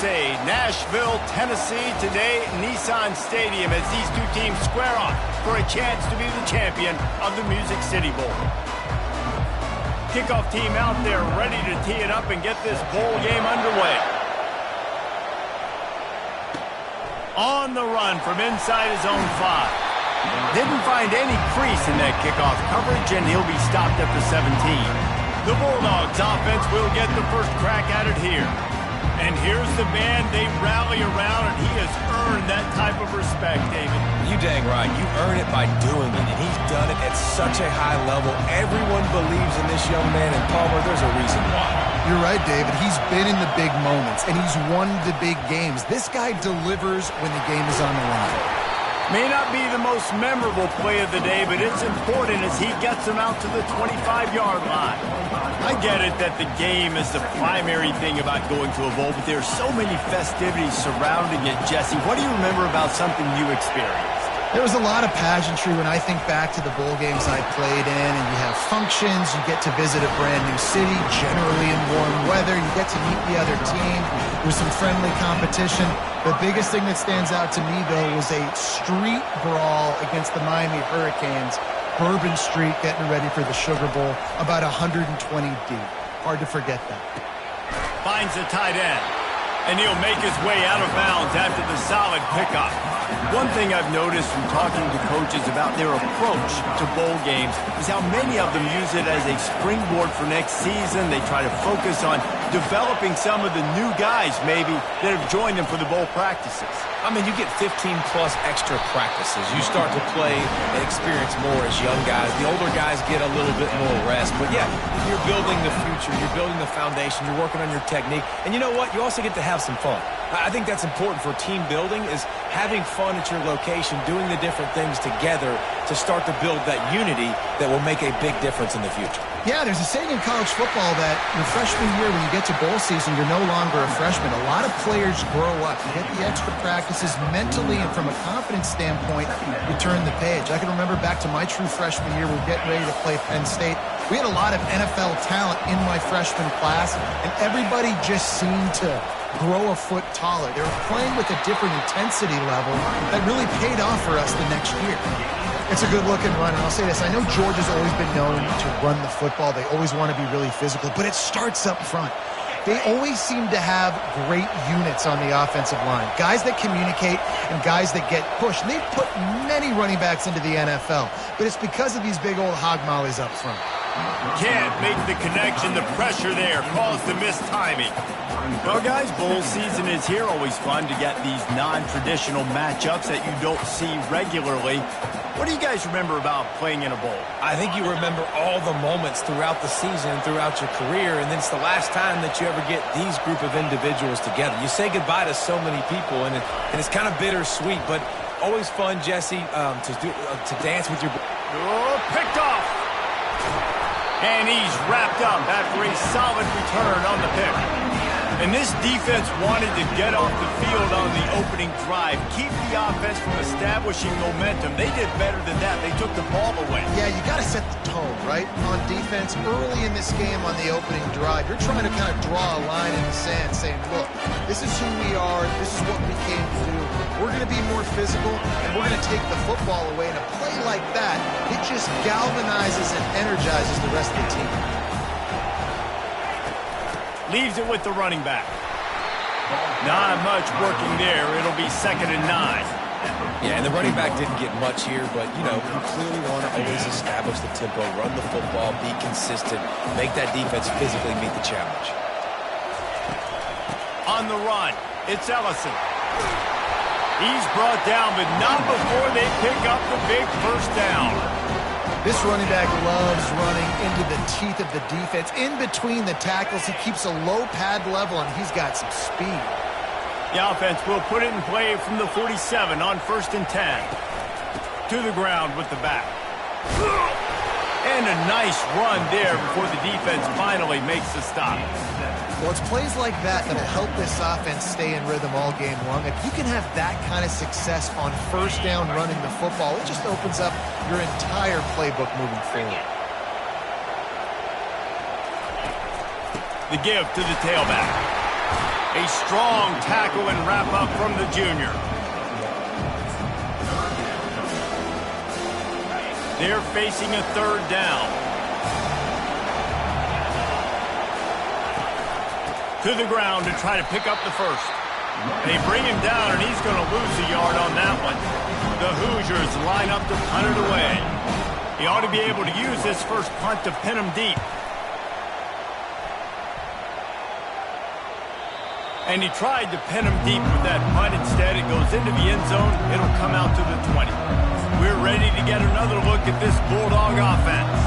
USA, Nashville, Tennessee. Today, Nissan Stadium as these two teams square off for a chance to be the champion of the Music City Bowl. Kickoff team out there ready to tee it up and get this bowl game underway. On the run from inside his own 5. Didn't find any crease in that kickoff coverage, and he'll be stopped at the 17. The Bulldogs offense will get the first crack at it here. And here's the band they rally around, and he has earned that type of respect, David. You dang right. You earn it by doing it, and he's done it at such a high level. Everyone believes in this young man, and Palmer, there's a reason why. You're right, David. He's been in the big moments, and he's won the big games. This guy delivers when the game is on the line. May not be the most memorable play of the day, but it's important as he gets them out to the 25-yard line. I get it that the game is the primary thing about going to a bowl, but there are so many festivities surrounding it. Jesse, what do you remember about something you experienced? There was a lot of pageantry when I think back to the bowl games I played in, and you have functions, you get to visit a brand new city, generally in warm weather, you get to meet the other team, there's some friendly competition. The biggest thing that stands out to me, though, was a street brawl against the Miami Hurricanes, Bourbon Street getting ready for the Sugar Bowl, about 120 deep. Hard to forget that. Finds the tight end, and he'll make his way out of bounds after the solid pickup. One thing I've noticed from talking to coaches about their approach to bowl games is how many of them use it as a springboard for next season. They try to focus on developing some of the new guys, maybe, that have joined them for the bowl practices. I mean, you get 15-plus extra practices. You start to play and experience more as young guys. The older guys get a little bit more rest. But, yeah, you're building the future. You're building the foundation. You're working on your technique. And you know what? You also get to have some fun. I think that's important for team building, is having fun at your location, doing the different things together to start to build that unity that will make a big difference in the future. Yeah, there's a saying in college football that your freshman year, when you get to bowl season, you're no longer a freshman. A lot of players grow up. You get the extra practices mentally, and from a confidence standpoint, you turn the page. I can remember back to my true freshman year, we were getting ready to play Penn State. We had a lot of NFL talent in my freshman class, and everybody just seemed to grow a foot taller. They were playing with a different intensity level that really paid off for us the next year. It's a good-looking run, and I'll say this. I know Georgia's always been known to run the football. They always want to be really physical, but it starts up front. They always seem to have great units on the offensive line, guys that communicate and guys that get pushed. And they've put many running backs into the NFL, but it's because of these big old hog mollies up front. Can't make the connection. The pressure there caused the missed timing. Well, guys, bowl season is here. Always fun to get these non-traditional matchups that you don't see regularly. What do you guys remember about playing in a bowl? I think you remember all the moments throughout the season and throughout your career, and then it's the last time that you ever get these group of individuals together. You say goodbye to so many people, and it's kind of bittersweet, but always fun, Jesse, to dance with your... Oh, picked off! And he's wrapped up after a solid return on the pick. And this defense wanted to get off the field on the opening drive, keep the offense from establishing momentum. They did better than that. They took the ball away. Yeah, you got to set the tone, right? On defense, early in this game on the opening drive, you're trying to kind of draw a line in the sand saying, look, this is who we are. This is what we came to do. We're going to be more physical, and we're going to take the football away. And a play like that, it just galvanizes and energizes the rest of the team. Leaves it with the running back. Not much working there. It'll be 2nd and 9. Yeah, and the running back didn't get much here, but, you know, you clearly want to always establish the tempo, run the football, be consistent, make that defense physically meet the challenge. On the run, it's Ellison. He's brought down, but not before they pick up the big first down. This running back loves running into the teeth of the defense. In between the tackles, he keeps a low pad level, and he's got some speed. The offense will put it in play from the 47 on 1st and 10. To the ground with the back. And a nice run there before the defense finally makes the stop. Well, it's plays like that that'll help this offense stay in rhythm all game long. If you can have that kind of success on 1st down running the football, it just opens up your entire playbook moving forward. The give to the tailback. A strong tackle and wrap up from the junior. They're facing a third down. To the ground to try to pick up the first. They bring him down, and he's going to lose a yard on that one. The Hoosiers line up to punt it away. He ought to be able to use this first punt to pin him deep. And he tried to pin him deep with that punt. Instead, it goes into the end zone. It'll come out to the 20. We're ready to get another look at this Bulldog offense.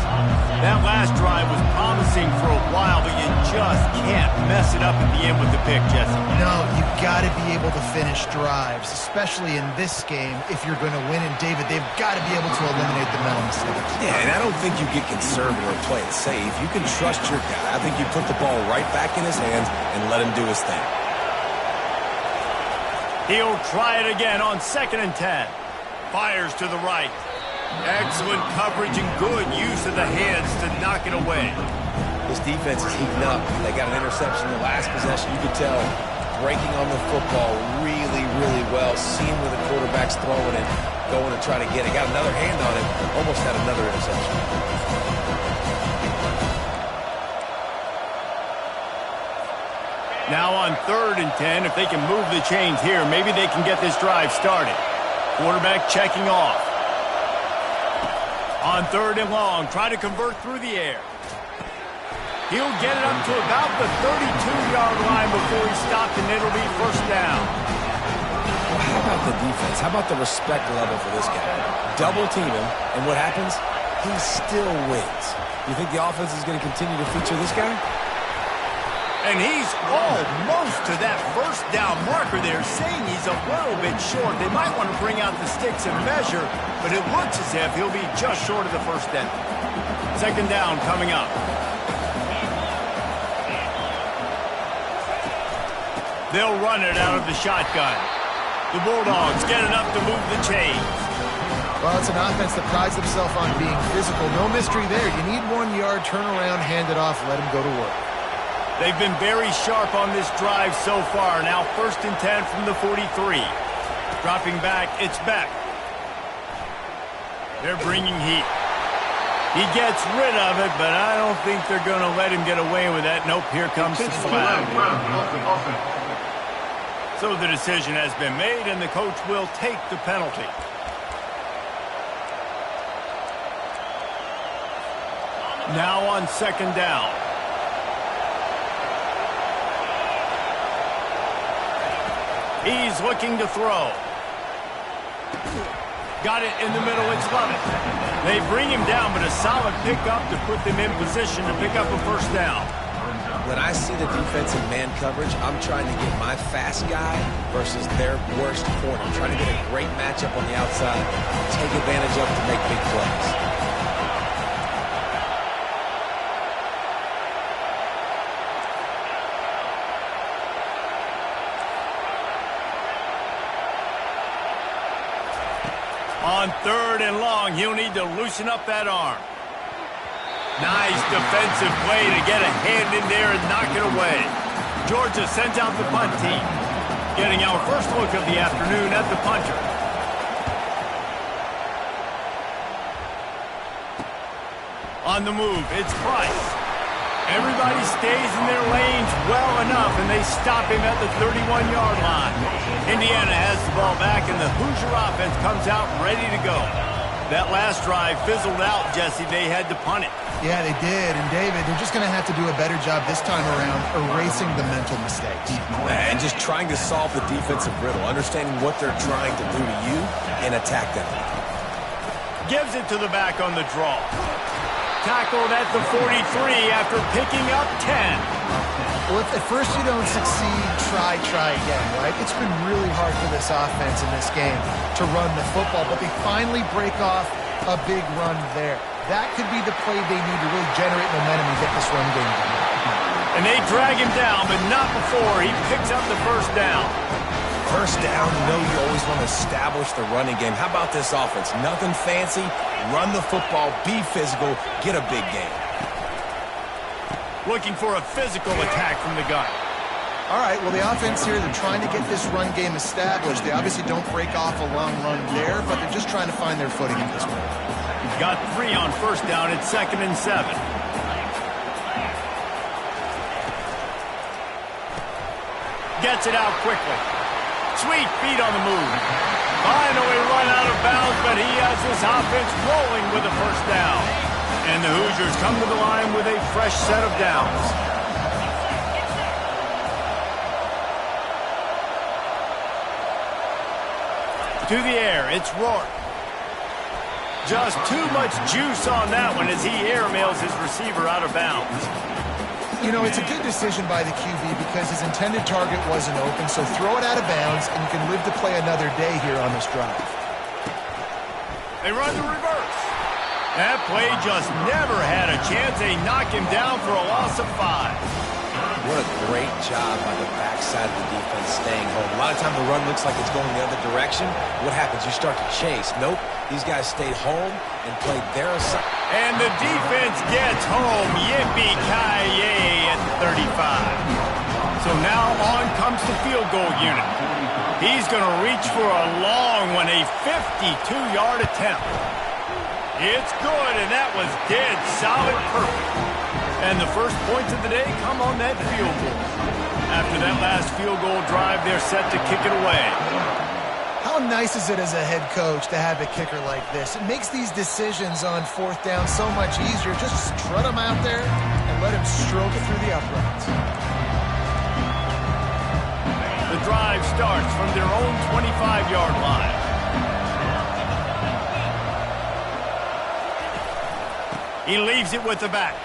That last drive was promising for a while, but you just can't mess it up at the end with the pick, Jesse. No, you've got to be able to finish drives, especially in this game. If you're going to win, and David, they've got to be able to eliminate the mental mistakes. Yeah, and I don't think you get conservative or play it safe. You can trust your guy. I think you put the ball right back in his hands and let him do his thing. He'll try it again on 2nd and 10. Fires to the right. Excellent coverage and good use of the hands to knock it away. This defense is heating up. They got an interception in the last possession. You could tell breaking on the football really, really well. Seeing where the quarterback's throwing it, going to try to get it. Got another hand on it. Almost had another interception. Now on 3rd and 10, if they can move the chains here, maybe they can get this drive started. Quarterback checking off. On 3rd and long, try to convert through the air. He'll get it up to about the 32-yard line before he stopped, and it'll be first down. Well, how about the defense? How about the respect level for this guy? Double team him, and what happens? He still wins. You think the offense is going to continue to feature this guy? And he's almost to that first down marker there, saying he's a little bit short. They might want to bring out the sticks and measure, but it looks as if he'll be just short of the first down. 2nd down coming up. They'll run it out of the shotgun. The Bulldogs get enough to move the chains. Well, it's an offense that prides themselves on being physical. No mystery there. You need 1 yard, turn around, hand it off, let him go to work. They've been very sharp on this drive so far. Now 1st and 10 from the 43. Dropping back, it's Beck. They're bringing heat. He gets rid of it, but I don't think they're going to let him get away with that. Nope, here comes the flag. So the decision has been made, and the coach will take the penalty. Now on 2nd down. He's looking to throw. Got it in the middle. It's Lovett. They bring him down, but a solid pickup to put them in position to pick up a first down. When I see the defensive man coverage, I'm trying to get my fast guy versus their worst corner. I'm trying to get a great matchup on the outside, take advantage of it to make big plays. On 3rd and long, he'll need to loosen up that arm. Nice defensive play to get a hand in there and knock it away. Georgia sends out the punt team. Getting our first look of the afternoon at the punter. On the move, it's Price. Everybody stays in their lanes well enough, and they stop him at the 31-yard line. Indiana has the ball back, and the Hoosier offense comes out ready to go. That last drive fizzled out, Jesse. They had to punt it. Yeah, they did. And, David, they're just going to have to do a better job this time around erasing the mental mistakes. And just trying to solve the defensive riddle, understanding what they're trying to do to you and attack them. Gives it to the back on the draw. Tackled at the 43 after picking up 10. Well, if at first you don't succeed, try again, right? It's been really hard for this offense in this game to run the football, but they finally break off a big run there. That could be the play they need to really generate momentum and get this run game going. And they drag him down, but not before he picks up the first down. First down, you know you always want to establish the running game. How about this offense? Nothing fancy. Run the football, be physical, get a big game. Looking for a physical attack from the gun. All right, well, the offense here, they're trying to get this run game established. They obviously don't break off a long run there, but they're just trying to find their footing at this point. Got 3 on first down. It's 2nd and 7. Gets it out quickly. Sweet feet on the move. Finally run out of bounds, but he has his offense rolling with a first down. And the Hoosiers come to the line with a fresh set of downs. To the air, it's Rourke. Just too much juice on that one as he airmails his receiver out of bounds. You know, it's a good decision by the QB because his intended target wasn't open, so throw it out of bounds, and you can live to play another day here on this drive. They run the reverse. That play just never had a chance. They knock him down for a loss of 5. What a great job by the backside of the defense staying home. A lot of times the run looks like it's going the other direction. What happens? You start to chase. Nope. These guys stayed home and played their assignment. And the defense gets home. Yippee-ki-yay at 35. So now on comes the field goal unit. He's going to reach for a long one, a 52-yard attempt. It's good, and that was dead solid perfect. And the first points of the day come on that field goal. After that last field goal drive, they're set to kick it away. How nice is it as a head coach to have a kicker like this? It makes these decisions on 4th down so much easier. Just strut him out there and let him stroke it through the uprights. The drive starts from their own 25-yard line. He leaves it with the back.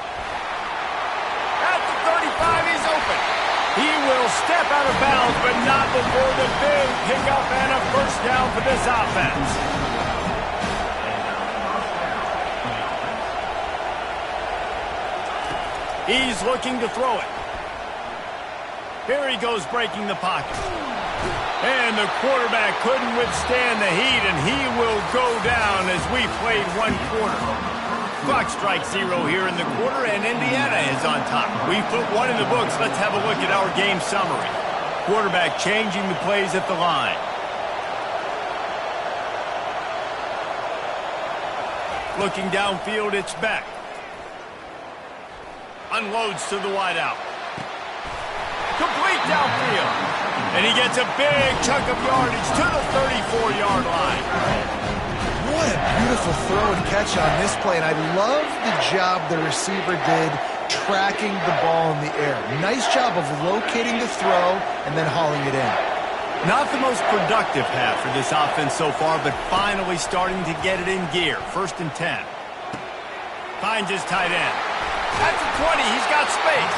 At the 35, he's open. He will step out of bounds, but not before the big pickup and a first down for this offense. He's looking to throw it. Here he goes breaking the pocket. And the quarterback couldn't withstand the heat, and he will go down as we played 1 quarter. Clock strikes 0 here in the quarter, and Indiana is on top. We've put 1 in the books. Let's have a look at our game summary. Quarterback changing the plays at the line. Looking downfield, it's Beck. Unloads to the wideout. Complete downfield. And he gets a big chunk of yardage to the 34-yard line. What a beautiful throw and catch on this play, and I love the job the receiver did tracking the ball in the air. Nice job of locating the throw and then hauling it in. Not the most productive half for this offense so far, but finally starting to get it in gear. 1st and 10. Finds his tight end. At the 20, he's got space.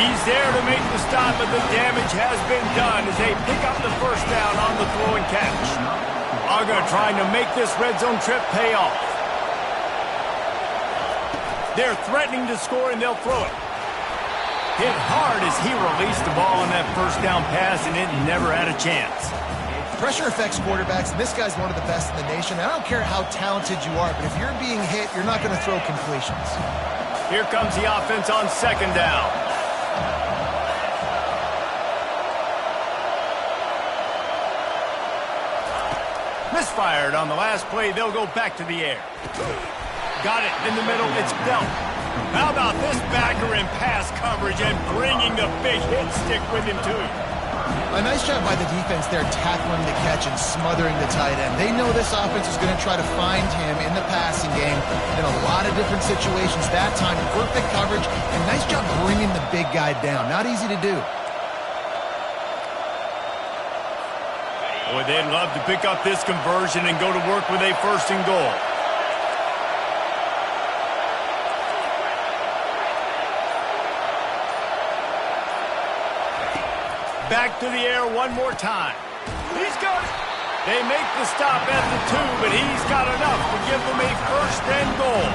He's there to make the stop, but the damage has been done as they pick up the first down on the throw and catch. Uga trying to make this red zone trip pay off. They're threatening to score, and they'll throw it. Hit hard as he released the ball on that first down pass, and it never had a chance. Pressure affects quarterbacks, and this guy's one of the best in the nation. I don't care how talented you are, but if you're being hit, you're not going to throw completions. Here comes the offense on 2nd down. Misfired on the last play. They'll go back to the air. Got it in the middle. It's Belt. How about this backer in pass coverage and bringing the big hit stick with him, too? A nice job by the defense there tackling the catch and smothering the tight end. They know this offense is going to try to find him in the passing game in a lot of different situations. That time, perfect coverage, and nice job bringing the big guy down. Not easy to do. Boy, they'd love to pick up this conversion and go to work with a 1st and goal. Back to the air one more time. He's got it. They make the stop at the 2, but he's got enough to give them a 1st and goal.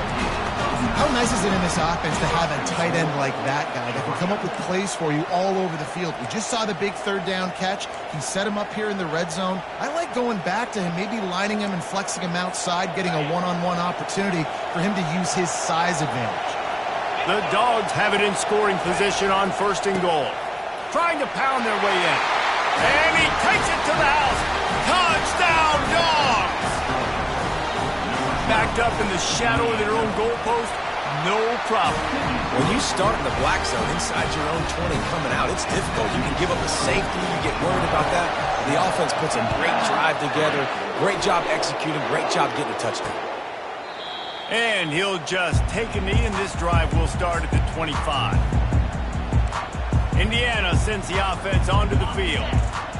How nice is it in this offense to have a tight end like that guy that can come up with plays for you all over the field? We just saw the big 3rd down catch. He set him up here in the red zone. I like going back to him, maybe lining him and flexing him outside, getting a one-on-one opportunity for him to use his size advantage. The Dogs have it in scoring position on 1st and goal. trying to pound their way in. And he takes it to the house. Touchdown, Dogs! Backed up in the shadow of their own goalpost, no problem. When you start in the black zone inside your own 20 coming out, it's difficult. You can give up a safety. You get worried about that. The offense puts a great drive together. Great job executing. Great job getting a touchdown. And he'll just take a knee, and this drive will start at the 25. Indiana sends the offense onto the field.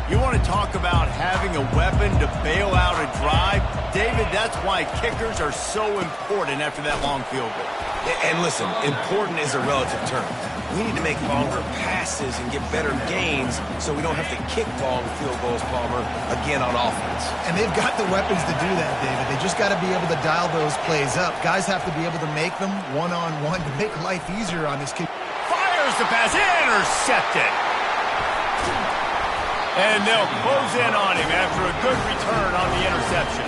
You want to talk about having a weapon to bail out a drive? David, that's why kickers are so important after that long field goal. And listen, important is a relative term. We need to make longer passes and get better gains so we don't have to kick long field goals, Palmer, again on offense. And they've got the weapons to do that, David. They just got to be able to dial those plays up. Guys have to be able to make them one-on-one to make life easier on this kid. Fires the pass, intercepted. And they'll close in on him after a good return on the interception.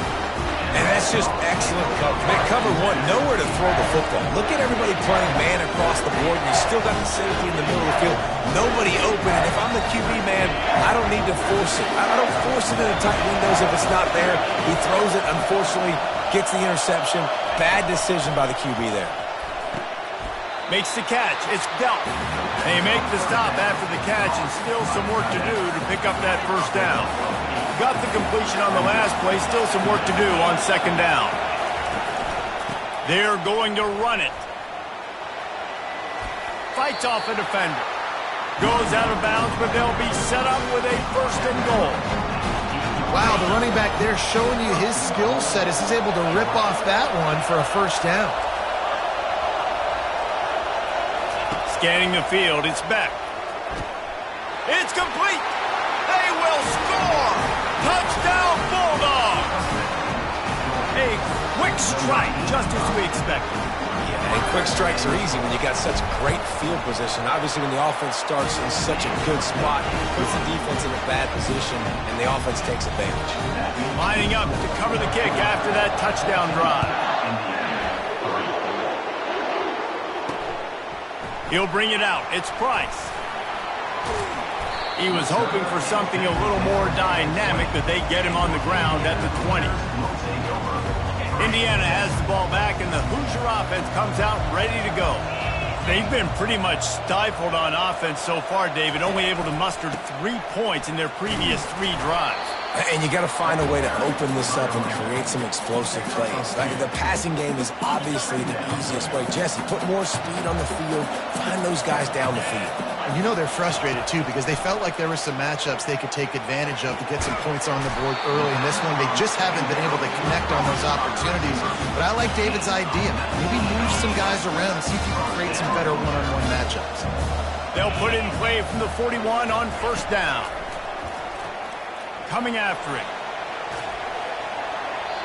And that's just excellent cover. They cover one, nowhere to throw the football. Look at everybody playing man across the board, and you still got the safety in the middle of the field. Nobody open, and if I'm the QB man, I don't need to force it. I don't force it into tight windows if it's not there. He throws it, unfortunately, gets the interception. Bad decision by the QB there. Makes the catch. It's dealt. They make the stop after the catch, and still some work to do to pick up that first down. Got the completion on the last play. Still some work to do on second down. They're going to run it. Fights off a defender. Goes out of bounds, but they'll be set up with a first and goal. Wow, the running back there showing you his skill set as he's able to rip off that one for a first down. Scanning the field, it's Beck. It's complete. They will score. Touchdown, Bulldogs. A quick strike, just as we expected. Yeah, and quick strikes are easy when you got such great field position. Obviously, when the offense starts in such a good spot, it puts the defense in a bad position, and the offense takes advantage. Lining up to cover the kick after that touchdown drive. He'll bring it out. It's Price. He was hoping for something a little more dynamic, but they get him on the ground at the 20. Indiana has the ball back, and the Hoosier offense comes out ready to go. They've been pretty much stifled on offense so far, David, only able to muster 3 points in their previous 3 drives. And you got to find a way to open this up and create some explosive plays. Like the passing game is obviously the easiest way. Jesse, put more speed on the field. Find those guys down the field. And you know they're frustrated, too, because they felt like there were some matchups they could take advantage of to get some points on the board early. In this one, they just haven't been able to connect on those opportunities. But I like David's idea. Maybe move some guys around and see if you can create some better one-on-one matchups. They'll put it in play from the 41 on first down. Coming after it.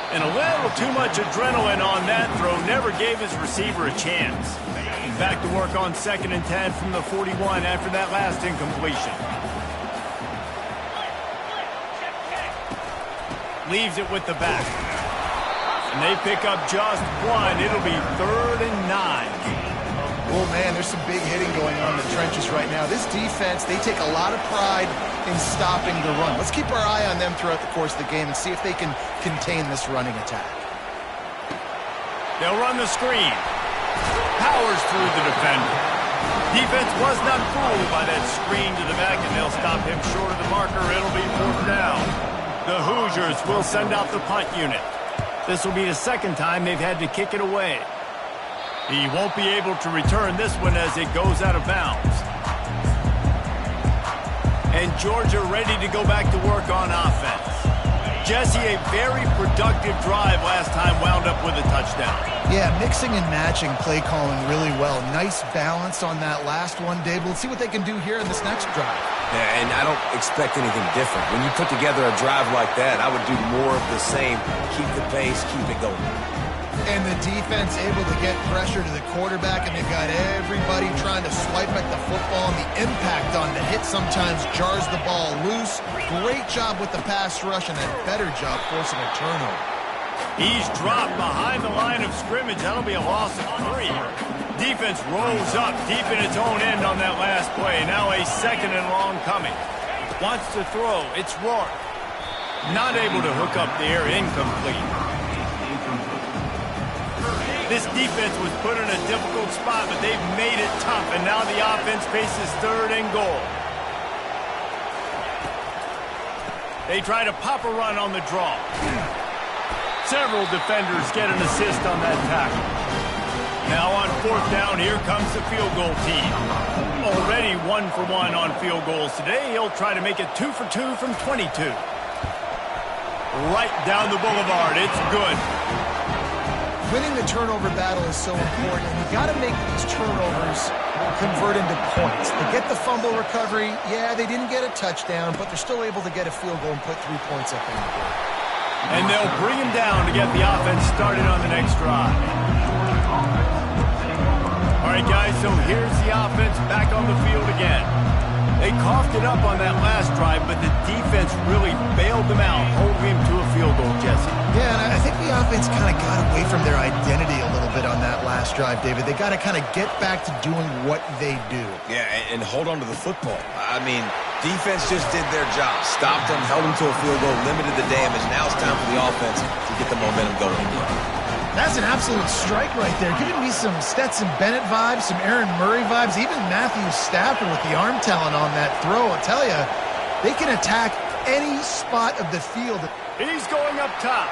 And a little too much adrenaline on that throw. Never gave his receiver a chance. Back to work on second and 10 from the 41 after that last incompletion. Leaves it with the back. And they pick up just one. It'll be 3rd and 9. Oh, man, there's some big hitting going on in the trenches right now. This defense, they take a lot of pride in stopping the run. Let's keep our eye on them throughout the course of the game and see if they can contain this running attack. They'll run the screen. Powers through the defender. Defense was not fooled by that screen to the back, and they'll stop him short of the marker. It'll be 4th down. The Hoosiers will send out the punt unit. This will be the second time they've had to kick it away. He won't be able to return this one as it goes out of bounds. And Georgia ready to go back to work on offense. Jesse, a very productive drive last time, wound up with a touchdown. Yeah, mixing and matching play calling really well. Nice balance on that last one, Dave. Let's see what they can do here in this next drive. Yeah, and I don't expect anything different. When you put together a drive like that, I would do more of the same. Keep the pace, keep it going. And the defense able to get pressure to the quarterback, and they've got everybody trying to swipe at the football, and the impact on the hit sometimes jars the ball loose. Great job with the pass rush, and a better job forcing a turnover. He's dropped behind the line of scrimmage. That'll be a loss of 3. Defense rolls up deep in its own end on that last play. Now a 2nd and long coming. Wants to throw. It's Rourke. Not able to hook up there. Incomplete. This defense was put in a difficult spot, but they've made it tough, and now the offense faces 3rd and goal. They try to pop a run on the draw. Several defenders get an assist on that tackle. Now on 4th down, here comes the field goal team. Already 1 for 1 on field goals today. He'll try to make it 2 for 2 from 22. Right down the boulevard. It's good. Winning the turnover battle is so important, and you got to make these turnovers convert into points. They get the fumble recovery. Yeah, they didn't get a touchdown, but they're still able to get a field goal and put 3 points up in the game. And they'll bring him down to get the offense started on the next drive. All right, guys, so here's the offense back on the field again. They coughed it up on that last drive, but the defense really bailed them out, holding him to a field goal, Jesse. Yeah, and I think the offense kind of got away from their identity a little bit on that last drive, David. They got to kind of get back to doing what they do. Yeah, and hold on to the football. I mean, defense just did their job. Stopped them, held them to a field goal, limited the damage. Now it's time for the offense to get the momentum going again. That's an absolute strike right there. Giving me some Stetson Bennett vibes, some Aaron Murray vibes, even Matthew Stafford with the arm talent on that throw. I'll tell you, they can attack any spot of the field. He's going up top.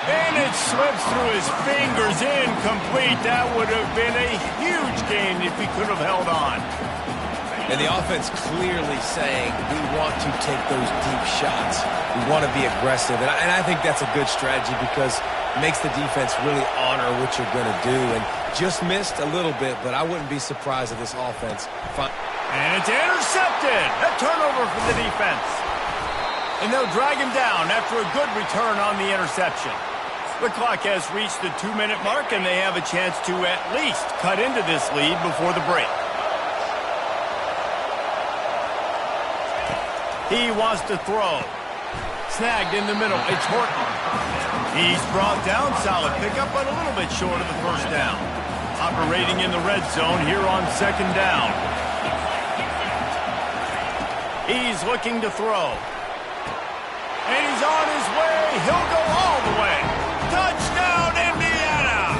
And it slips through his fingers, incomplete. That would have been a huge gain if he could have held on. And the offense clearly saying, we want to take those deep shots. We want to be aggressive. And I think that's a good strategy because it makes the defense really honor what you're going to do. And just missed a little bit, but I wouldn't be surprised if this offense... And it's intercepted. A turnover for the defense. And they'll drag him down after a good return on the interception. The clock has reached the 2-minute mark, and they have a chance to at least cut into this lead before the break. He wants to throw. Snagged in the middle. It's Horton. He's brought down. Solid pickup, but a little bit short of the 1st down. Operating in the red zone here on 2nd down. He's looking to throw. And he's on his way. He'll go all the way. Touchdown, Indiana!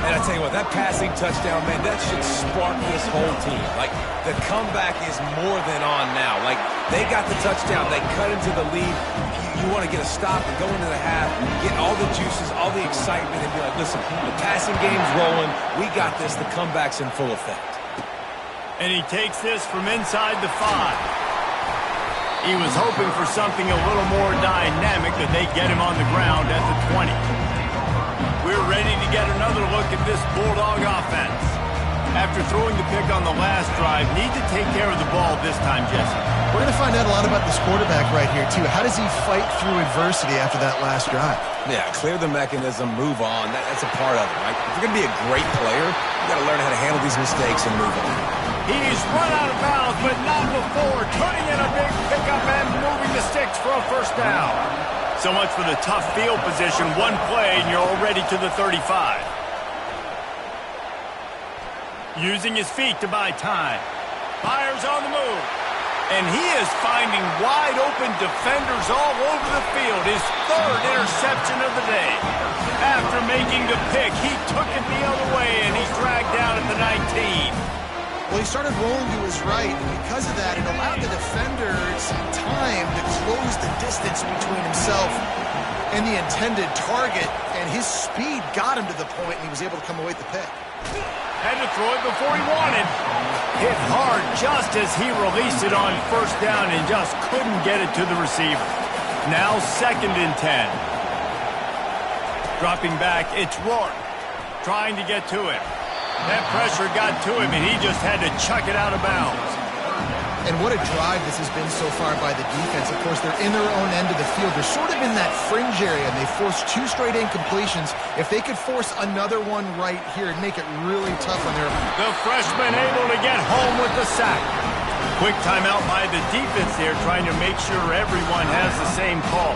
And I tell you what, that passing touchdown, man, that should spark this whole team. Like, the comeback is more than on now. Like, they got the touchdown. They cut into the lead. You want to get a stop and go into the half, get all the juices, all the excitement, and be like, listen, the passing game's rolling. We got this. The comeback's in full effect. And he takes this from inside the 5. He was hoping for something a little more dynamic, that they get him on the ground at the 20. We're ready to get another look at this Bulldog offense. After throwing the pick on the last drive, need to take care of the ball this time, Jesse. We're going to find out a lot about this quarterback right here, too. How does he fight through adversity after that last drive? Yeah, clear the mechanism, move on. That's a part of it, right? If you're going to be a great player, you got to learn how to handle these mistakes and move on. He's run out of bounds, but not before turning in a big pickup and moving the sticks for a 1st down. So much for the tough field position. One play, and you're already to the 35. Using his feet to buy time. Fires on the move. And he is finding wide-open defenders all over the field. His 3rd interception of the day. After making the pick, he took it the other way, and he's dragged down at the 19. Well, he started rolling to his right, and because of that, it allowed the defenders time to close the distance between himself and the intended target, and his speed got him to the point, and he was able to come away with the pick. Had to throw it before he wanted. Hit hard just as he released it on 1st down and just couldn't get it to the receiver. Now 2nd and 10. Dropping back, it's Rourke. Trying to get to him. That pressure got to him, and he just had to chuck it out of bounds. And what a drive this has been so far by the defense. Of course, they're in their own end of the field. They're sort of in that fringe area, and they forced 2 straight incompletions. If they could force another one right here and make it really tough on their... The freshman able to get home with the sack. Quick timeout by the defense there, trying to make sure everyone has the same call.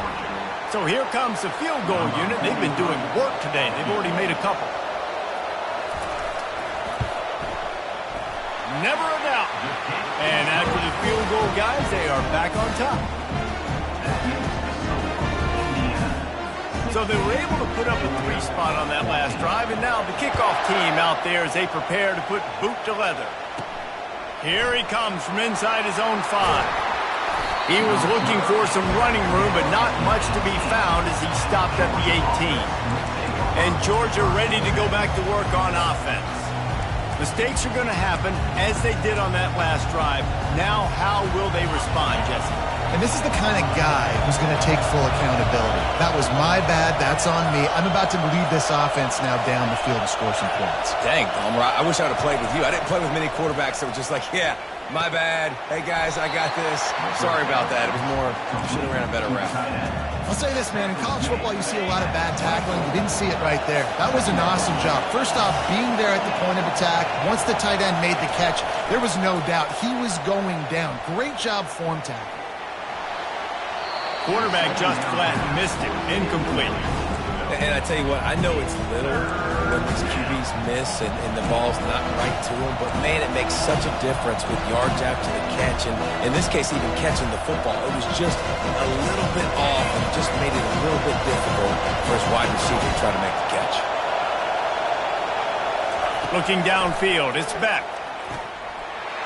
So here comes the field goal unit. They've been doing work today. They've already made a couple. Never a doubt. And after the field goal, guys, they are back on top. So they were able to put up a 3 spot on that last drive, and now the kickoff team out there as they prepare to put boot to leather. Here he comes from inside his own 5. He was looking for some running room, but not much to be found as he stopped at the 18. And Georgia ready to go back to work on offense. Mistakes are going to happen, as they did on that last drive. Now, how will they respond, Jesse? And this is the kind of guy who's going to take full accountability. That was my bad. That's on me. I'm about to lead this offense now down the field to score some points. Dang, Palmer, I wish I would have played with you. I didn't play with many quarterbacks that were just like, yeah, my bad. Hey, guys, I got this. Sorry about that. It was more, should have ran a better route. I'll say this, man. In college football, you see a lot of bad tackling. You didn't see it right there. That was an awesome job. First off, being there at the point of attack. Once the tight end made the catch, there was no doubt he was going down. Great job form tackle. Quarterback just flat missed it. Incomplete. And I tell you what, I know it's little when these QBs miss and the ball's not right to them, but, man, it makes such a difference with yards after the catch. And in this case, even catching the football, it was just a little bit off and just made it a little bit difficult for his wide receiver to try to make the catch. Looking downfield, it's Beck.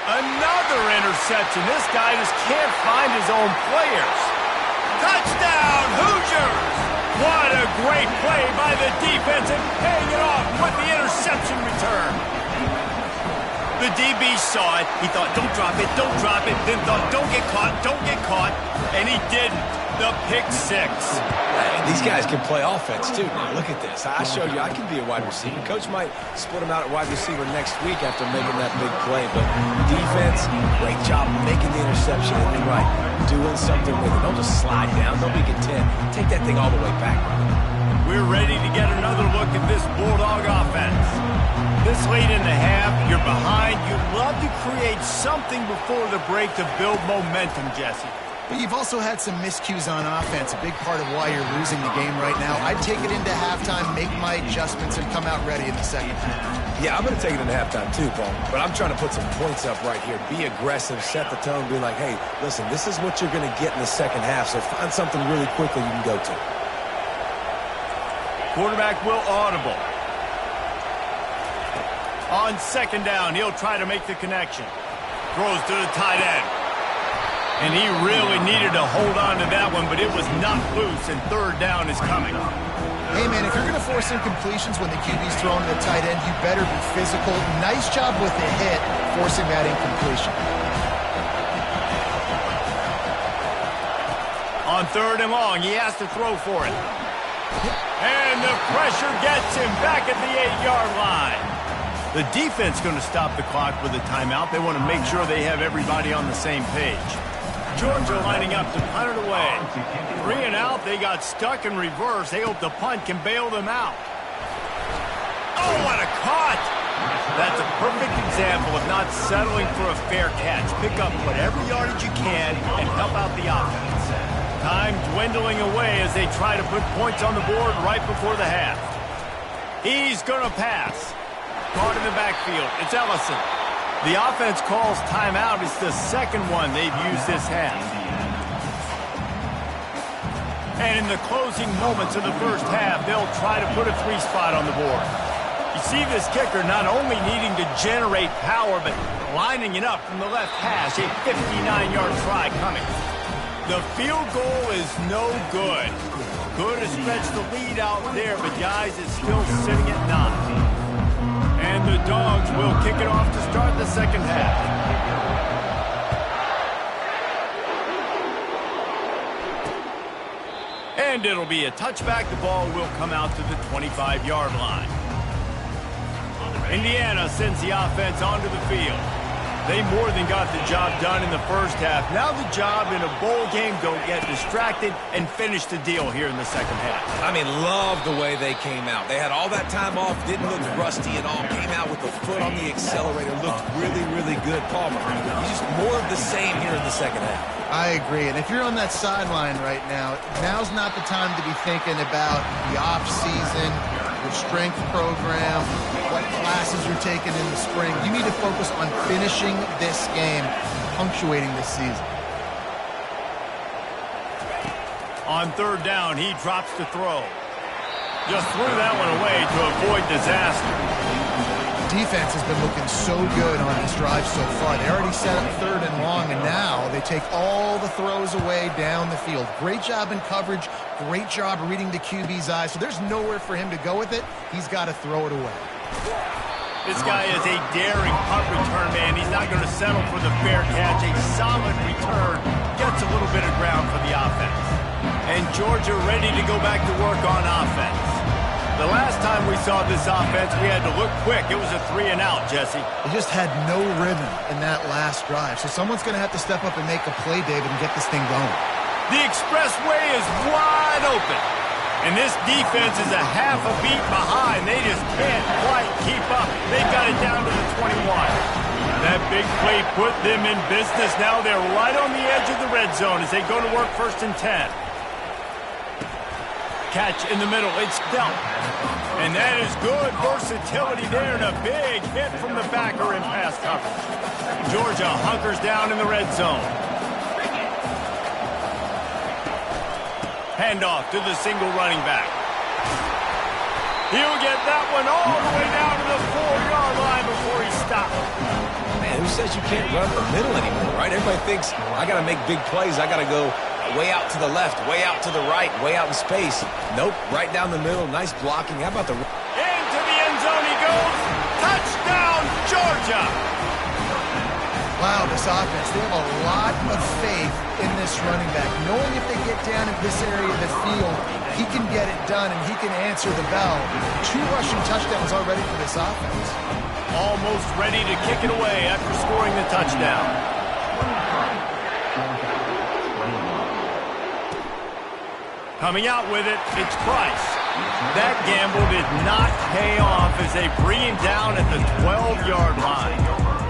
Another interception. This guy just can't find his own players. Touchdown, Hoosiers! What a great play by the defense and paying it off with the interception return. The DB saw it. He thought, don't drop it, then thought, don't get caught, and he didn't. The pick 6. Hey, these guys can play offense, too. Now, look at this. I showed you I can be a wide receiver. Coach might split him out at wide receiver next week after making that big play. But defense, great job making the interception. And right, doing something with it. Don't just slide down. Don't be content. Take that thing all the way back. We're ready to get another look at this Bulldog offense. This late in the half, you're behind. You'd love to create something before the break to build momentum, Jesse. But you've also had some miscues on offense, a big part of why you're losing the game right now. I'd take it into halftime, make my adjustments, and come out ready in the second half. Yeah, I'm going to take it into halftime too, Paul. But I'm trying to put some points up right here. Be aggressive, set the tone, be like, hey, listen, this is what you're going to get in the second half, so find something really quickly you can go to. Quarterback will audible. On second down, he'll try to make the connection. Throws to the tight end. And he really needed to hold on to that one, but it was not loose, and third down is coming. Hey, man, if you're going to force incompletions when the QB's throwing to the tight end, you better be physical. Nice job with the hit, forcing that incompletion. On third and long, he has to throw for it. And the pressure gets him back at the 8-yard line. The defense going to stop the clock with a timeout. They want to make sure they have everybody on the same page. Georgia lining up to punt it away. 3 and out, they got stuck in reverse. They hope the punt can bail them out. Oh, what a caught! That's a perfect example of not settling for a fair catch. Pick up whatever yardage you can and help out the offense. Time dwindling away as they try to put points on the board right before the half. He's going to pass. Guard in the backfield. It's Ellison. The offense calls timeout. It's the second one they've used this half. And in the closing moments of the first half, they'll try to put a 3 spot on the board. You see this kicker not only needing to generate power, but lining it up from the left hash. A 59-yard try coming. The field goal is no good. Good to stretch the lead out there, but guys, it's still sitting at 9. And the Dogs will kick it off to start the second half. And it'll be a touchback. The ball will come out to the 25-yard line. Indiana sends the offense onto the field. They more than got the job done in the first half. Now the job in a bowl game, don't get distracted and finish the deal here in the second half. I mean, love the way they came out. They had all that time off, didn't look rusty at all, came out with the foot on the accelerator, looked really, really good. Palmer, just more of the same here in the second half. I agree. And if you're on that sideline right now, now's not the time to be thinking about the off-season, your strength program, what classes you're taking in the spring. You need to focus on finishing this game, punctuating this season. On third down, he drops to throw. Just threw that one away to avoid disaster. Defense has been looking so good on this drive so far. They already set up third and long, and now they take all the throws away down the field. Great job in coverage, great job reading the QB's eyes. So there's nowhere for him to go with it. He's got to throw it away. This guy is a daring punt return man. He's not going to settle for the fair catch. A solid return gets a little bit of ground for the offense. And Georgia ready to go back to work on offense. The last time we saw this offense, we had to look quick. It was a 3-and-out, Jesse. They just had no rhythm in that last drive. So someone's going to have to step up and make a play, David, and get this thing going. The expressway is wide open. And this defense is a half a beat behind. They just can't quite keep up. They've got it down to the 21. That big play put them in business. Now they're right on the edge of the red zone as they go to work 1st and 10. Catch in the middle. It's dealt. And that is good versatility there and a big hit from the backer in pass coverage. Georgia hunkers down in the red zone. Handoff to the single running back. He'll get that one all the way down to the 4-yard line before he stops. Man, who says you can't run the middle anymore, right? Everybody thinks, I got to make big plays. I got to go way out to the left, way out to the right, way out in space. Nope, right down the middle. Nice blocking. How about the... Into the end zone he goes. Touchdown, Georgia. Wow, this offense, they have a lot of faith in this running back. Knowing if they get down in this area of the field, he can get it done and he can answer the bell. 2 rushing touchdowns already for this offense. Almost ready to kick it away after scoring the touchdown. Coming out with it, it's Price. That gamble did not pay off as they bring him down at the 12-yard line.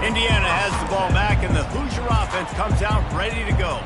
Indiana has the ball back, and the Hoosier offense comes out ready to go.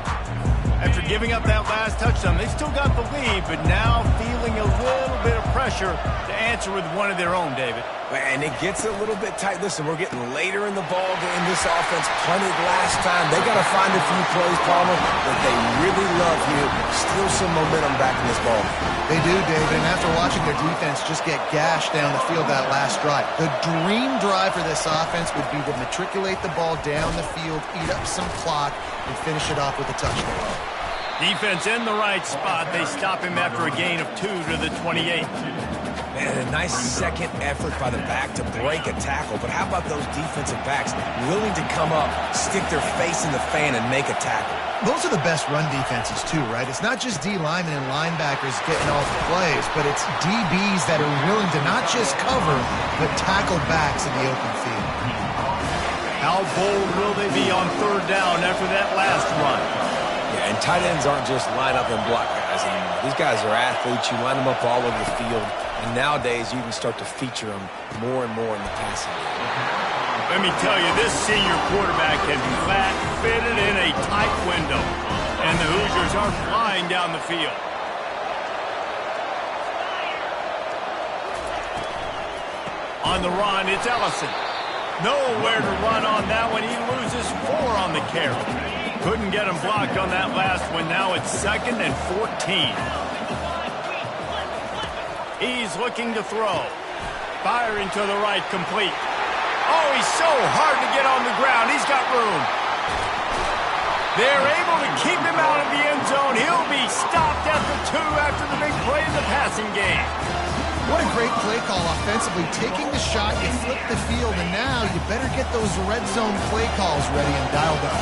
After giving up that last touchdown, they still got the lead, but now feeling a little bit of pressure to answer with one of their own, David. And it gets a little bit tight. Listen, we're getting later in the ball game. This offense punted last time. They got to find a few plays, Palmer, that they really love here. Still some momentum back in this ball. They do, David, and after watching their defense just get gashed down the field that last drive, the dream drive for this offense would be to matriculate the ball down the field, eat up some clock, and finish it off with a touchdown. Defense in the right spot. They stop him after a gain of 2 to the 28. Man, a nice second effort by the back to break a tackle. But how about those defensive backs willing to come up, stick their face in the fan, and make a tackle? Those are the best run defenses, too, right? It's not just D linemen and linebackers getting all the plays, but it's DBs that are willing to not just cover, but tackle backs in the open field. How bold will they be on third down after that last run? Yeah, and tight ends aren't just line up and block guys anymore. These guys are athletes. You line them up all over the field. And nowadays, you can start to feature them more and more in the passing game. Let me tell you, this senior quarterback can flat fitted in a tight window. And the Hoosiers are flying down the field. On the run, it's Ellison. Nowhere to run on that one. He loses 4 on the carry. Couldn't get him blocked on that last one. Now it's 2nd and 14. He's looking to throw. Firing to the right, complete. Oh, he's so hard to get on the ground. He's got room. They're able to keep him out of the end zone. He'll be stopped at the 2 after the big play in the passing game. What a great play call offensively. Taking the shot, you flip the field, and now you better get those red zone play calls ready and dialed up.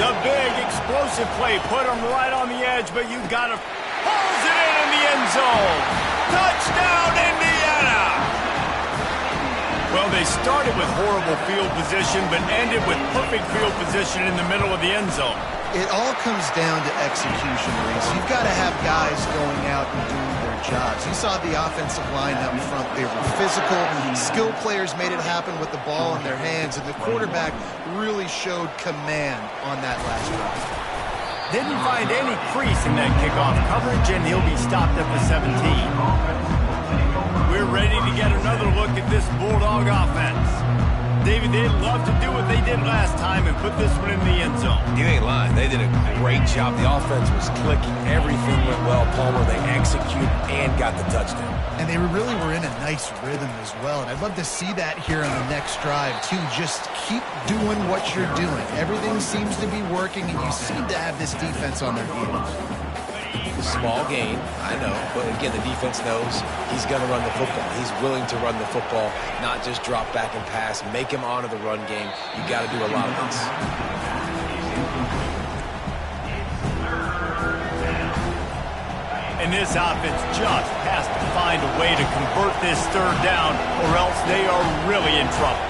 The big explosive play put him right on the edge, but you got to pulls it in the end zone. Touchdown, Indiana! Well, they started with horrible field position, but ended with perfect field position in the middle of the end zone. It all comes down to execution, Reese. You've got to have guys going out and doing their jobs. You saw the offensive line up front. They were physical. Skill players made it happen with the ball in their hands, and the quarterback really showed command on that last drive. Didn't find any crease in that kickoff coverage, and he'll be stopped at the 17. We're ready to get another look at this Bulldog offense. David, they'd love to do what they did last time and put this one in the end zone. You ain't lying. They did a great job. The offense was clicking. Everything went well, Palmer. They executed and got the touchdown. And they really were in a nice rhythm as well. And I'd love to see that here on the next drive, too. Just keep doing what you're doing. Everything seems to be working, and you seem to have this defense on their heels. Small gain, I know, but again, the defense knows he's going to run the football. He's willing to run the football, not just drop back and pass, make him honor the run game. You got to do a lot of this. And this offense just has to find a way to convert this third down, or else they are really in trouble.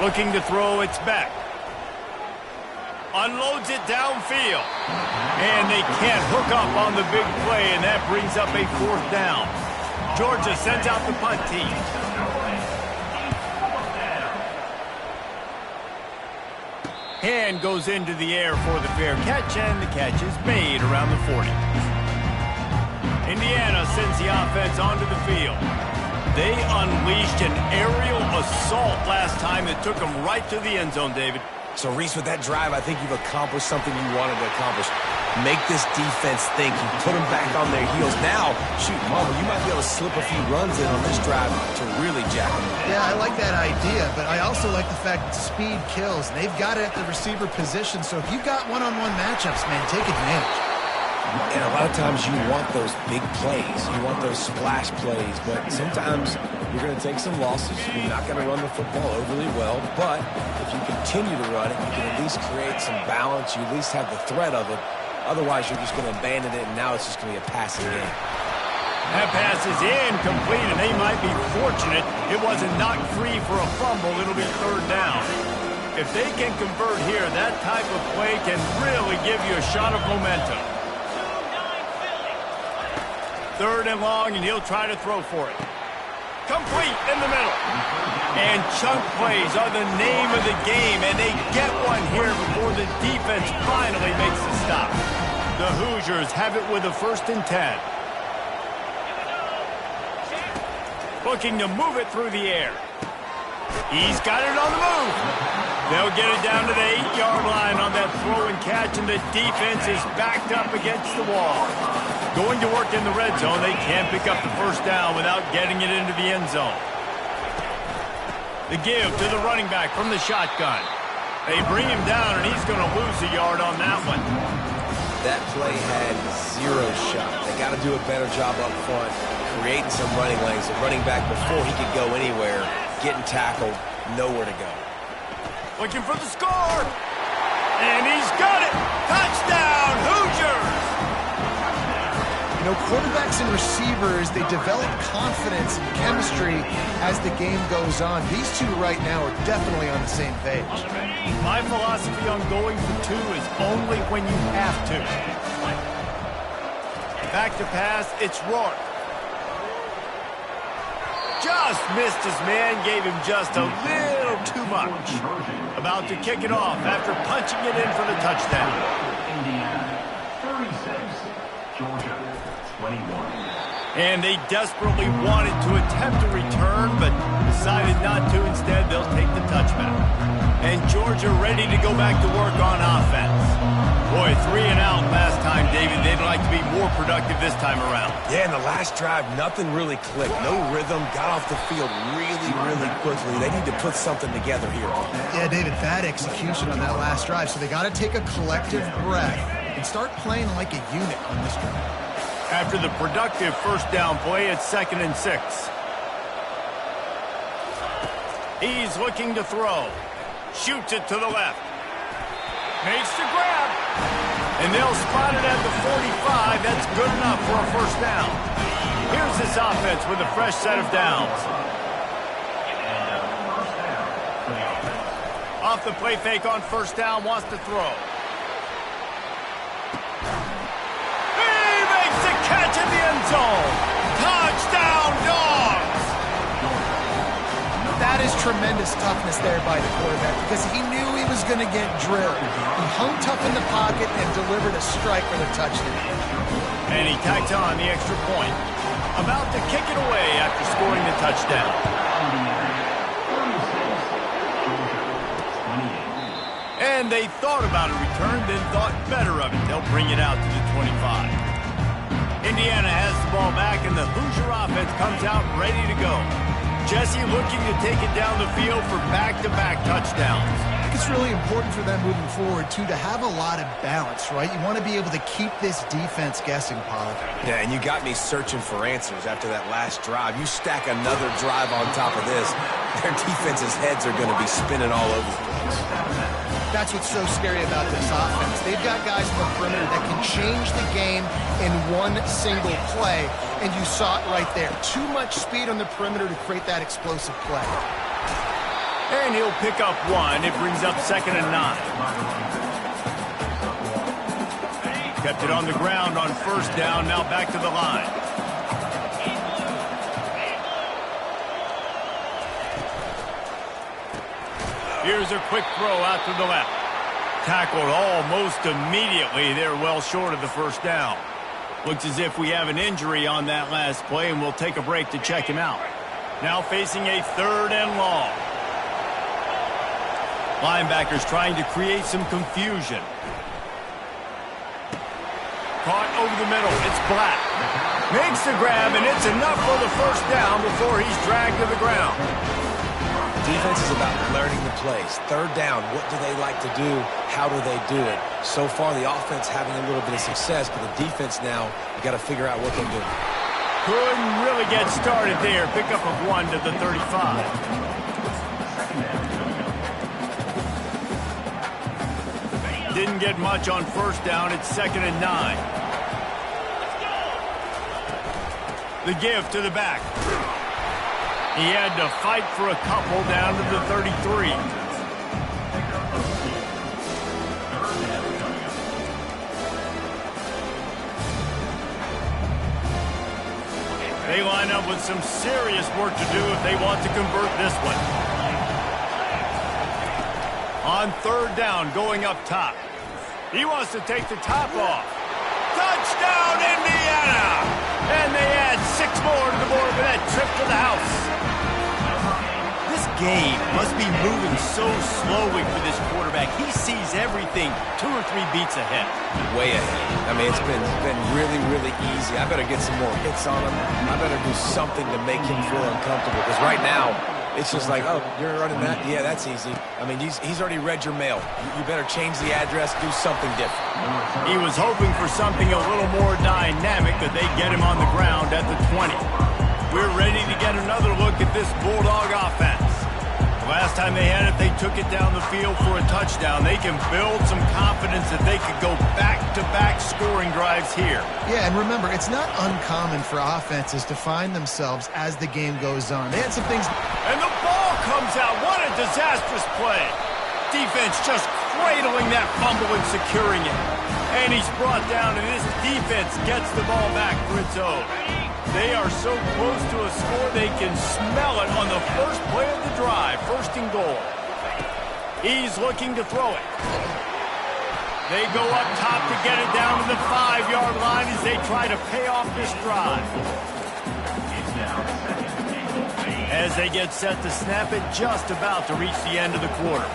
Looking to throw, it's back. Unloads it downfield. And they can't hook up on the big play, and that brings up a fourth down. Georgia sends out the punt team. Hand goes into the air for the fair catch, and the catch is made around the 40. Indiana sends the offense onto the field. They unleashed an aerial assault last time that took them right to the end zone, David. So, Reese, with that drive, I think you've accomplished something you wanted to accomplish. Make this defense think. You put them back on their heels. Now, shoot, Palmer, you might be able to slip a few runs in on this drive to really jack them. Yeah, I like that idea, but I also like the fact that speed kills. They've got it at the receiver position, so if you've got one-on-one matchups, man, take advantage. And a lot of times you want those big plays. You want those splash plays. But sometimes you're going to take some losses. You're not going to run the football overly well. But if you continue to run it, you can at least create some balance. You at least have the threat of it. Otherwise, you're just going to abandon it, and now it's just going to be a passing game. That pass is incomplete, and they might be fortunate it wasn't knocked free for a fumble. It'll be third down. If they can convert here, that type of play can really give you a shot of momentum. Third and long, and he'll try to throw for it. Complete in the middle. And chunk plays are the name of the game, and they get one here before the defense finally makes the stop. The Hoosiers have it with a 1st and 10. Looking to move it through the air. He's got it on the move. They'll get it down to the 8-yard line on that throw and catch, and the defense is backed up against the wall. Going to work in the red zone, they can't pick up the first down without getting it into the end zone. The give to the running back from the shotgun. They bring him down, and he's going to lose a yard on that one. That play had 0 shot. They got to do a better job up front, creating some running lanes. The running back, before he could go anywhere, getting tackled, nowhere to go. Looking for the score. And he's got it. Touchdown, Hoosiers. You know, quarterbacks and receivers, they develop confidence and chemistry as the game goes on. These two right now are definitely on the same page. My philosophy on going for 2 is only when you have to. Back to pass, it's Rourke. Just missed his man, gave him just a little too much. About to kick it off after punching it in for the touchdown. Indiana, 36, Georgia, 21. And they desperately wanted to attempt a return, but decided not to. Instead, they'll take the touchback. And Georgia ready to go back to work on offense. Boy, 3 and out last time, David. They'd like to be more productive this time around. Yeah, in the last drive, nothing really clicked. No rhythm, got off the field really, really quickly. They need to put something together here. Yeah, David, bad execution on that last drive, so they got to take a collective breath and start playing like a unit on this drive. After the productive first down play, it's 2nd and 6. He's looking to throw. Shoots it to the left. Makes the grab. And they'll spot it at the 45. That's good enough for a first down. Here's this offense with a fresh set of downs. Off the play fake on first down, wants to throw. He makes the catch in the end zone. Touchdown, Dogs! That is tremendous toughness there by the quarterback because he knew he was going to get drilled. He hung tough in the pocket and delivered a strike for the touchdown. And he tacked on the extra point. About to kick it away after scoring the touchdown. And they thought about a return, then thought better of it. They'll bring it out to the 25. Indiana has the ball back, and the Hoosier offense comes out ready to go. Jesse looking to take it down the field for back-to-back touchdowns. I think it's really important for them moving forward, too, to have a lot of balance, right? You want to be able to keep this defense guessing, Pollard. Yeah, and you got me searching for answers after that last drive. You stack another drive on top of this, their defense's heads are going to be spinning all over the place. That's what's so scary about this offense. They've got guys in the perimeter that can change the game in one single play, and you saw it right there. Too much speed on the perimeter to create that explosive play. And he'll pick up one. It brings up 2nd and 9. Kept it on the ground on first down, now back to the line. Here's a quick throw out to the left. Tackled almost immediately. They're well short of the first down. Looks as if we have an injury on that last play, and we'll take a break to check him out. Now facing a 3rd and long. Linebackers trying to create some confusion. Caught over the middle. It's Black. Makes the grab, and it's enough for the first down before he's dragged to the ground. Defense is about learning the plays. 3rd down, what do they like to do? How do they do it? So far, the offense having a little bit of success, but the defense now, you got to figure out what they're doing. Couldn't really get started there. Pick up of 1 to the 35. Didn't get much on first down. It's 2nd and 9. The give to the back. He had to fight for a couple down to the 33. They line up with some serious work to do if they want to convert this one. On 3rd down, going up top. He wants to take the top off. Touchdown, Indiana! And they add 6 more to the board with that trip to the house. This game must be moving so slowly for this quarterback. He sees everything 2 or 3 beats ahead. Way ahead. I mean, it's been really, really easy. I better get some more hits on him. I better do something to make him feel uncomfortable. Because right now, it's just like, oh, you're running that? Yeah, that's easy. I mean, he's already read your mail. You better change the address, do something different. He was hoping for something a little more dynamic, that they get him on the ground at the 20. We're ready to get another look at this Bulldog offense. Last time they had it, they took it down the field for a touchdown. They can build some confidence that they could go back-to-back scoring drives here. Yeah, and remember, it's not uncommon for offenses to find themselves as the game goes on. They had some things... And the ball comes out. What a disastrous play. Defense just cradling that fumble and securing it. And he's brought down, and this defense gets the ball back for its own. They are so close to a score, they can smell it on the first play of the drive. 1st and goal. He's looking to throw it. They go up top to get it down to the 5-yard line as they try to pay off this drive. As they get set to snap it, just about to reach the end of the quarter.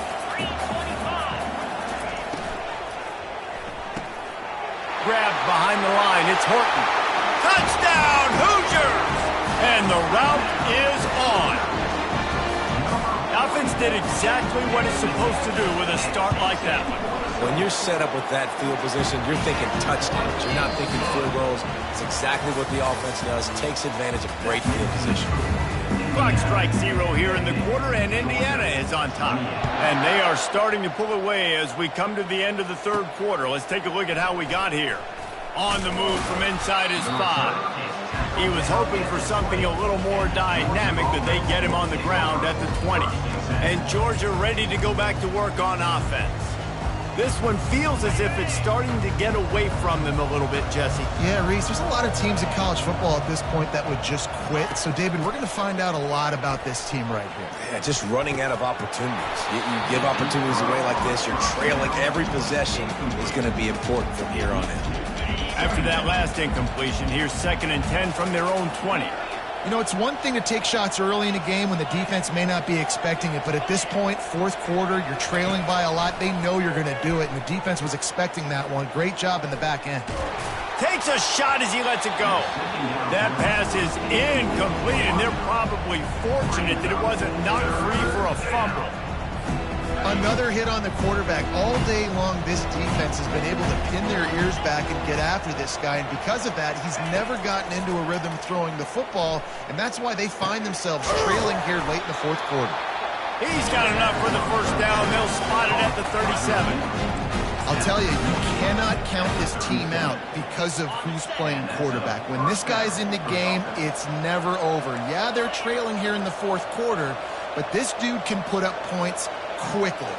Grabbed behind the line. It's Horton. Touchdown, Hoosiers! And the route is on. Offense did exactly what it's supposed to do with a start like that one. When you're set up with that field position, you're thinking touchdowns. You're not thinking field goals. It's exactly what the offense does. Takes advantage of great field position. Clock strikes 0 here in the quarter, and Indiana is on top. And they are starting to pull away as we come to the end of the third quarter. Let's take a look at how we got here. On the move from inside his 5. He was hoping for something a little more dynamic, but they get him on the ground at the 20. And Georgia ready to go back to work on offense. This one feels as if it's starting to get away from them a little bit, Jesse. Yeah, Reese, there's a lot of teams in college football at this point that would just quit. So, David, we're going to find out a lot about this team right here. Yeah, just running out of opportunities. You give opportunities away like this, you're trailing. Every possession is going to be important from here on in. After that last incompletion, here's 2nd and 10 from their own 20. You know, it's one thing to take shots early in a game when the defense may not be expecting it, but at this point, fourth quarter, you're trailing by a lot. They know you're going to do it, and the defense was expecting that one. Great job in the back end. Takes a shot as he lets it go. That pass is incomplete, and they're probably fortunate that it wasn't knocked free for a fumble. Another hit on the quarterback. All day long, this defense has been able to pin their ears back and get after this guy, and because of that, he's never gotten into a rhythm throwing the football, and that's why they find themselves trailing here late in the fourth quarter. He's got enough for the first down. They'll spot it at the 37. I'll tell you, you cannot count this team out because of who's playing quarterback. When this guy's in the game, it's never over. Yeah, they're trailing here in the fourth quarter, but this dude can put up points quickly.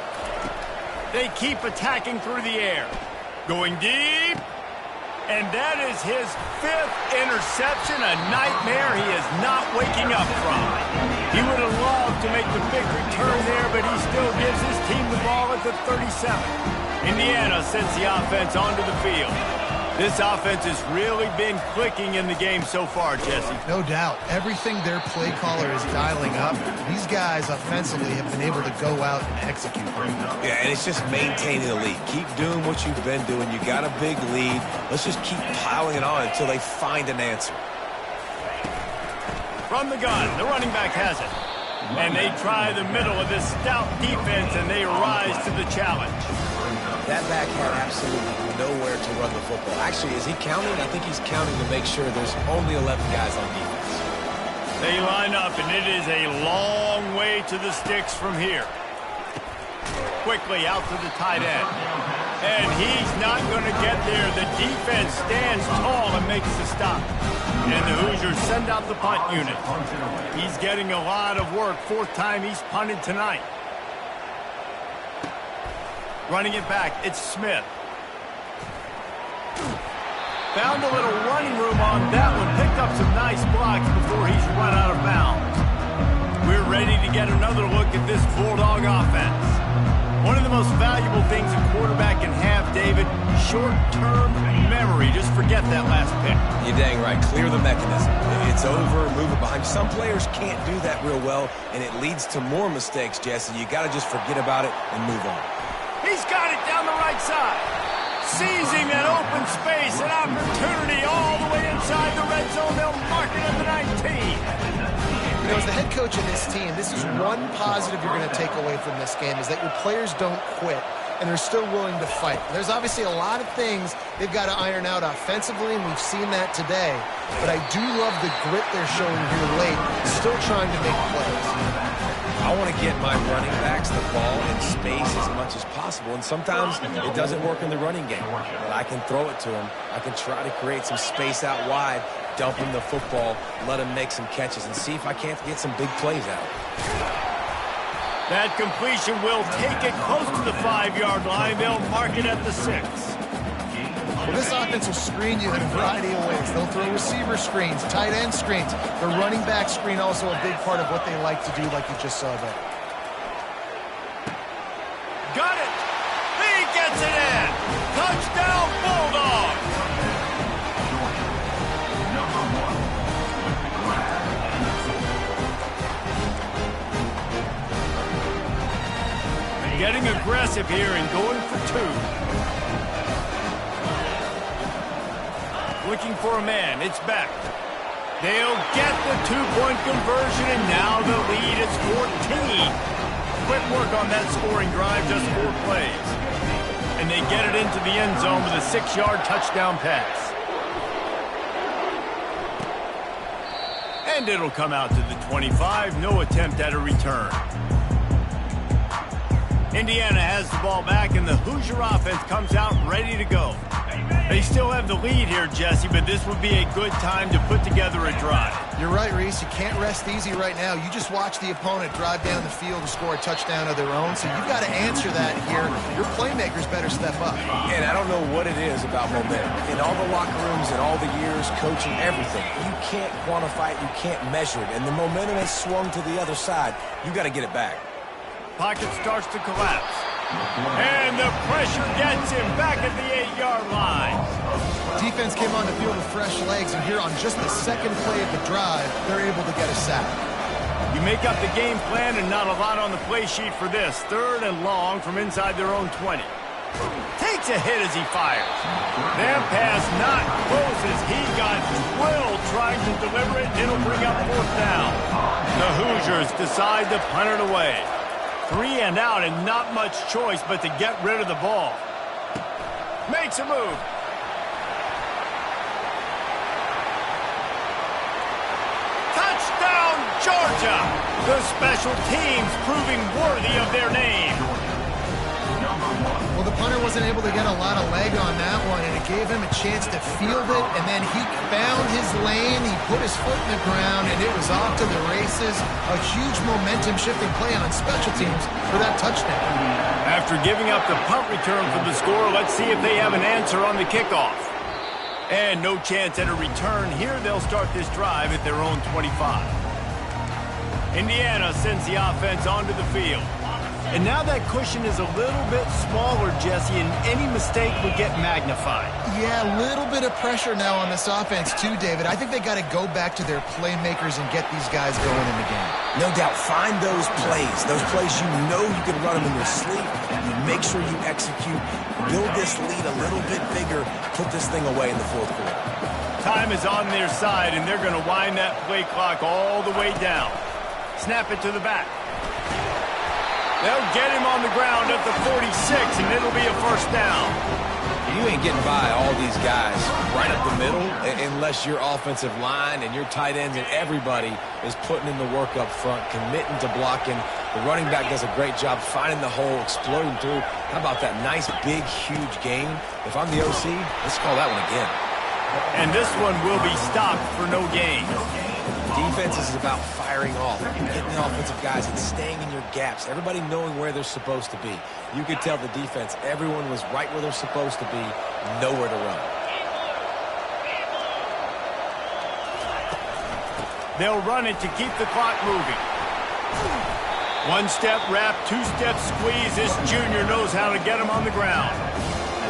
They keep attacking through the air. Going deep. And that is his 5th interception, a nightmare he is not waking up from. He would have loved to make the big return there, but he still gives his team the ball at the 37. Indiana sends the offense onto the field. This offense has really been clicking in the game so far, Jesse. No doubt. Everything their play caller is dialing up, these guys offensively have been able to go out and execute. Yeah, and it's just maintaining the lead. Keep doing what you've been doing. You got a big lead. Let's just keep piling it on until they find an answer. From the gun, the running back has it. And they try the middle of this stout defense, and they rise to the challenge. That back had absolutely nowhere to run the football. Actually, is he counting? I think he's counting to make sure there's only 11 guys on defense. They line up, and it is a long way to the sticks from here. Quickly out to the tight end. And he's not going to get there. The defense stands tall and makes the stop. And the Hoosiers send out the punt unit. He's getting a lot of work. 4th time he's punted tonight. Running it back, it's Smith. Found a little running room on that one. Picked up some nice blocks before he's run out of bounds. We're ready to get another look at this Bulldog offense. One of the most valuable things a quarterback can have, David, short-term memory. Just forget that last pick. You're dang right. Clear the mechanism. It's over, move it behind. Some players can't do that real well, and it leads to more mistakes, Jesse. You got to just forget about it and move on. He's got it down the right side. Seizing that open space, an opportunity all the way inside the red zone. They'll mark it at the 19. You know, as the head coach of this team, this is one positive you're going to take away from this game, is that your players don't quit, and they're still willing to fight. There's obviously a lot of things they've got to iron out offensively, and we've seen that today. But I do love the grit they're showing here late, still trying to make plays. I want to get my running backs the ball in space as much as possible, and sometimes it doesn't work in the running game. But I can throw it to them. I can try to create some space out wide, dump him the football, let him make some catches, and see if I can't get some big plays out. That completion will take it close to the 5-yard line. They'll mark it at the 6. Well, this offense will screen you in a variety of ways. They'll throw receiver screens, tight end screens. The running back screen also a big part of what they like to do, like you just saw there. Got it! He gets it in! Touchdown, Bulldogs! Getting aggressive here and going for 2. Looking for a man. It's back. They'll get the 2-point conversion, and now the lead is 14. Quick work on that scoring drive, just 4 plays. And they get it into the end zone with a 6-yard touchdown pass. And it'll come out to the 25. No attempt at a return. Indiana has the ball back, and the Hoosier offense comes out ready to go. They still have the lead here, Jesse, but this would be a good time to put together a drive. You're right, Reese. You can't rest easy right now. You just watch the opponent drive down the field and score a touchdown of their own, so you've got to answer that here. Your playmakers better step up. And I don't know what it is about momentum. In all the locker rooms and all the years, coaching, everything, you can't quantify it, you can't measure it. And the momentum has swung to the other side. You got to get it back. Pocket starts to collapse. And the pressure gets him back at the 8-yard line. Defense came on the field with fresh legs, and here on just the second play of the drive, they're able to get a sack. You make up the game plan and not a lot on the play sheet for this. 3rd and long from inside their own 20. Takes a hit as he fires. That pass not close as he got drilled trying to deliver it. It'll bring up 4th down. The Hoosiers decide to punt it away. 3 and out and not much choice but to get rid of the ball. Makes a move. Touchdown, Georgia! The special teams proving worthy of their name. Well, the punter wasn't able to get a lot of leg on that one, and it gave him a chance to field it, and then he found his lane, he put his foot in the ground, and it was off to the races. A huge momentum-shifting play on special teams for that touchdown. After giving up the punt return for the score, let's see if they have an answer on the kickoff. And no chance at a return here. They'll start this drive at their own 25. Indiana sends the offense onto the field. And now that cushion is a little bit smaller, Jesse, and any mistake would get magnified. Yeah, a little bit of pressure now on this offense too, David. I think they got to go back to their playmakers and get these guys going in the game. No doubt. Find those plays you know you can run them in your sleep. You make sure you execute. Build this lead a little bit bigger. Put this thing away in the 4th quarter. Time is on their side, and they're going to wind that play clock all the way down. Snap it to the back. They'll get him on the ground at the 46, and it'll be a 1st down. You ain't getting by all these guys right up the middle unless your offensive line and your tight ends and everybody is putting in the work up front, committing to blocking. The running back does a great job finding the hole, exploding through. How about that nice, big, huge gain? If I'm the OC, let's call that one again. And this one will be stopped for no gain. Defense is about firing off, hitting the offensive guys and staying in your gaps. Everybody knowing where they're supposed to be. You could tell the defense, everyone was right where they're supposed to be, nowhere to run. They'll run it to keep the clock moving. 1-step wrap, 2-step squeeze. This junior knows how to get him on the ground.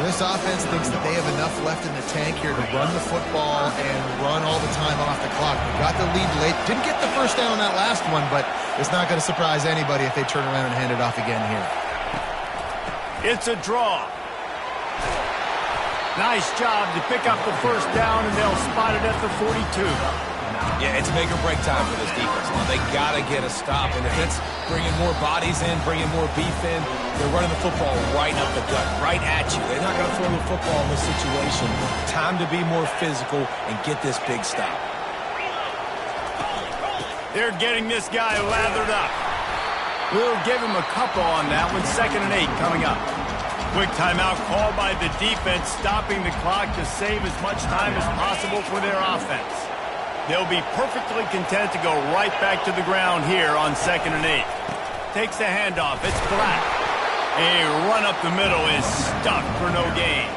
This offense thinks that they have enough left in the tank here to run the football and run all the time off the clock. They got the lead late. Didn't get the 1st down on that last one, but it's not going to surprise anybody if they turn around and hand it off again here. It's a draw. Nice job to pick up the 1st down, and they'll spot it at the 42. Yeah, it's make or break time for this defense. Now, they got to get a stop, and if it's bringing more bodies in, bringing more beef in, they're running the football right up the gut, right at you. They're not going to throw the football in this situation. Time to be more physical and get this big stop. They're getting this guy lathered up. We'll give him a couple on that one. 2nd and 8 coming up. Quick timeout called by the defense, stopping the clock to save as much time as possible for their offense. They'll be perfectly content to go right back to the ground here on 2nd and 8. Takes the handoff. It's flat. A run up the middle is stuck for no gain.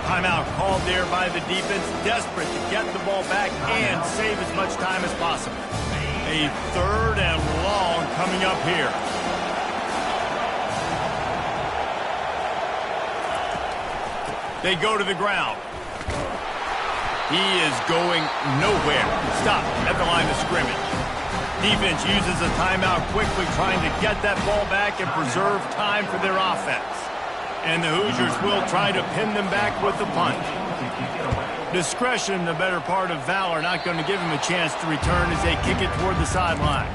Timeout called there by the defense, desperate to get the ball back and save as much time as possible. A 3rd and long coming up here. They go to the ground. He is going nowhere. Stop at the line of scrimmage. Defense uses a timeout quickly, trying to get that ball back and preserve time for their offense. And the Hoosiers will try to pin them back with the punt. Discretion, the better part of valor, not going to give him a chance to return as they kick it toward the sideline.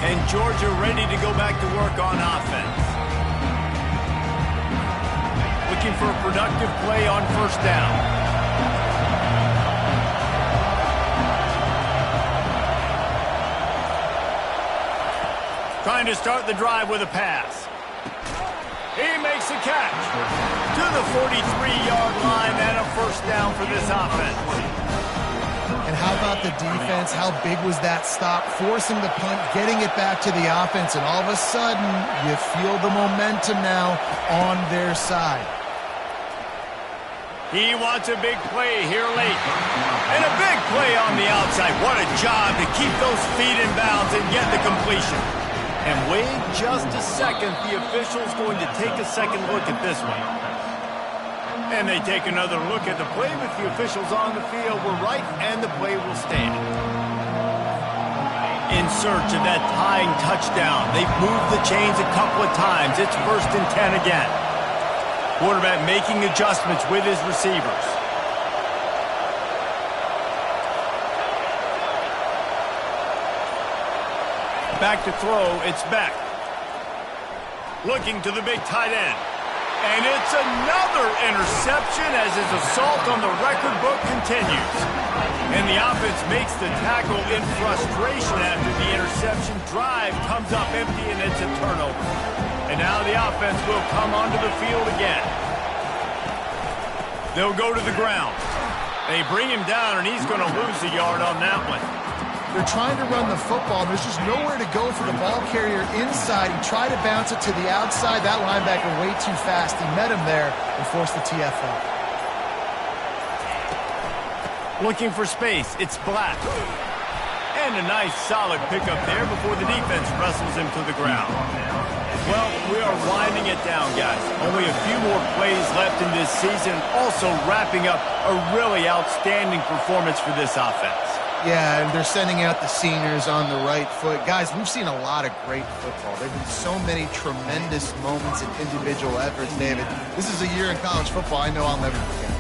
And Georgia ready to go back to work on offense. Looking for a productive play on 1st down. Trying to start the drive with a pass. He makes a catch to the 43-yard line and a first down for this offense. And how about the defense? How big was that stop? Forcing the punt, getting it back to the offense, and all of a sudden, you feel the momentum now on their side. He wants a big play here late. And a big play on the outside. What a job to keep those feet in bounds and get the completion. And wait just a second, the official's going to take a second look at this one. And they take another look at the play, but the officials on the field were right, and the play will stand. In search of that tying touchdown. They've moved the chains a couple of times. It's 1st and 10 again. Quarterback making adjustments with his receivers. Back to throw, it's Beck. Looking to the big tight end. And it's another interception as his assault on the record book continues. And the offense makes the tackle in frustration after the interception. Drive comes up empty and it's a turnover. And now the offense will come onto the field again. They'll go to the ground. They bring him down and he's going to lose a yard on that one. They're trying to run the football. There's just nowhere to go for the ball carrier inside. He tried to bounce it to the outside. That linebacker way too fast. He met him there and forced the TFL. Looking for space. It's Black. And a nice solid pickup there before the defense wrestles him to the ground. Well, we are winding it down, guys. Only a few more plays left in this season. Also wrapping up a really outstanding performance for this offense. Yeah, and they're sending out the seniors on the right foot. Guys, we've seen a lot of great football. There have been so many tremendous moments and individual efforts, David. This is a year in college football I know I'll never forget.